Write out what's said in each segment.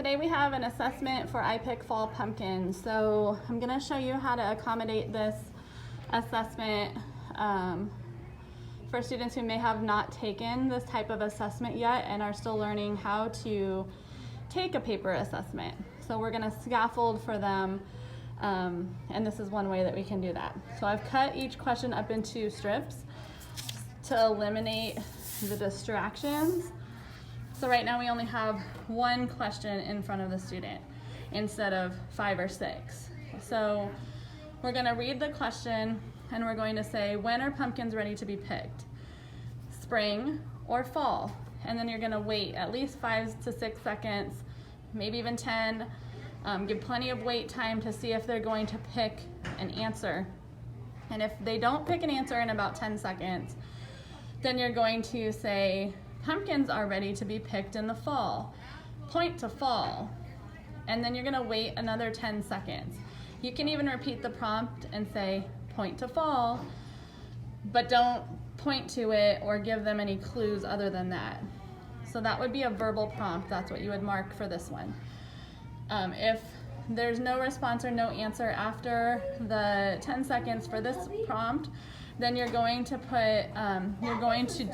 Today we have an assessment for I Pick Fall Pumpkins. So I'm going to show you how to accommodate this assessment for students who may have not taken this type of assessment yet and are still learning how to take a paper assessment. So we're going to scaffold for them, and this is one way that we can do that. So I've cut each question up into strips to eliminate the distractions. So right now we only have one question in front of the student instead of 5 or 6. So we're going to read the question and we're going to say, when are pumpkins ready to be picked? Spring or fall? And then you're going to wait at least 5 to 6 seconds, maybe even 10. Give plenty of wait time to see if they're going to pick an answer. And if they don't pick an answer in about 10 seconds, then you're going to say, pumpkins are ready to be picked in the fall. Point to fall. And then you're going to wait another 10 seconds. You can even repeat the prompt and say, point to fall, but don't point to it or give them any clues other than that. So that would be a verbal prompt. That's what you would mark for this one. If there's no response or no answer after the 10 seconds for this prompt, then you're going to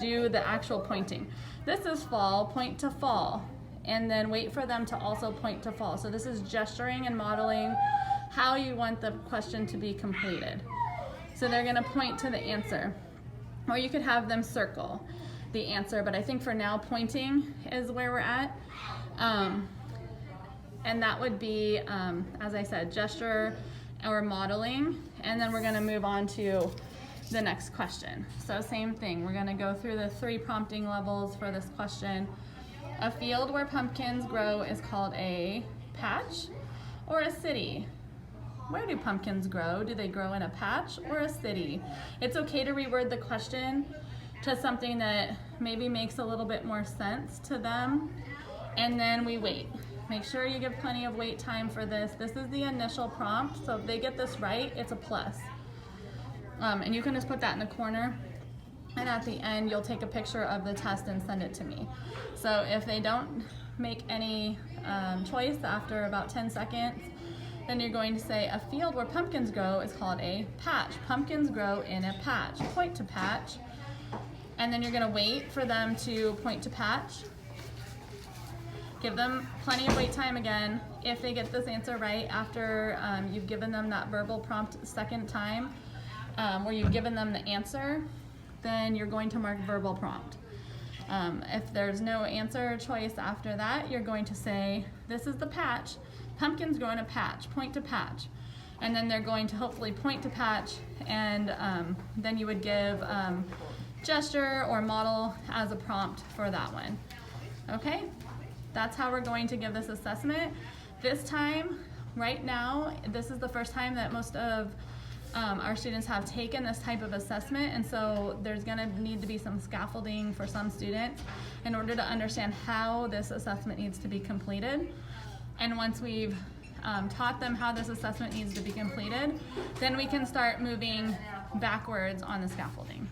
do the actual pointing. This is fall, point to fall, and then wait for them to also point to fall. So this is gesturing and modeling how you want the question to be completed. So they're gonna point to the answer, or you could have them circle the answer, but I think for now pointing is where we're at. And that would be, as I said, gesture or modeling, and then we're gonna move on to the next question. So same thing, we're gonna go through the 3 prompting levels for this question. A field where pumpkins grow is called a patch or a city. Where do pumpkins grow? Do they grow in a patch or a city? It's okay to reword the question to something that maybe makes a little bit more sense to them, and then we wait. Make sure you give plenty of wait time for this. This is the initial prompt, so if they get this right, it's a plus. And you can just put that in the corner, and at the end you'll take a picture of the test and send it to me. So if they don't make any choice after about 10 seconds, then you're going to say, a field where pumpkins grow is called a patch. Pumpkins grow in a patch. Point to patch. And then you're going to wait for them to point to patch. Give them plenty of wait time again. If they get this answer right after you've given them that verbal prompt second time, where you've given them the answer, then you're going to mark verbal prompt. If there's no answer choice after that, you're going to say, this is the patch. Pumpkins grow in a patch. Point to patch. And then they're going to hopefully point to patch, and then you would give gesture or model as a prompt for that one. Okay? That's how we're going to give this assessment. This time, right now, this is the first time that most of our students have taken this type of assessment, and so there's going to need to be some scaffolding for some students in order to understand how this assessment needs to be completed. And once we've taught them how this assessment needs to be completed, then we can start moving backwards on the scaffolding.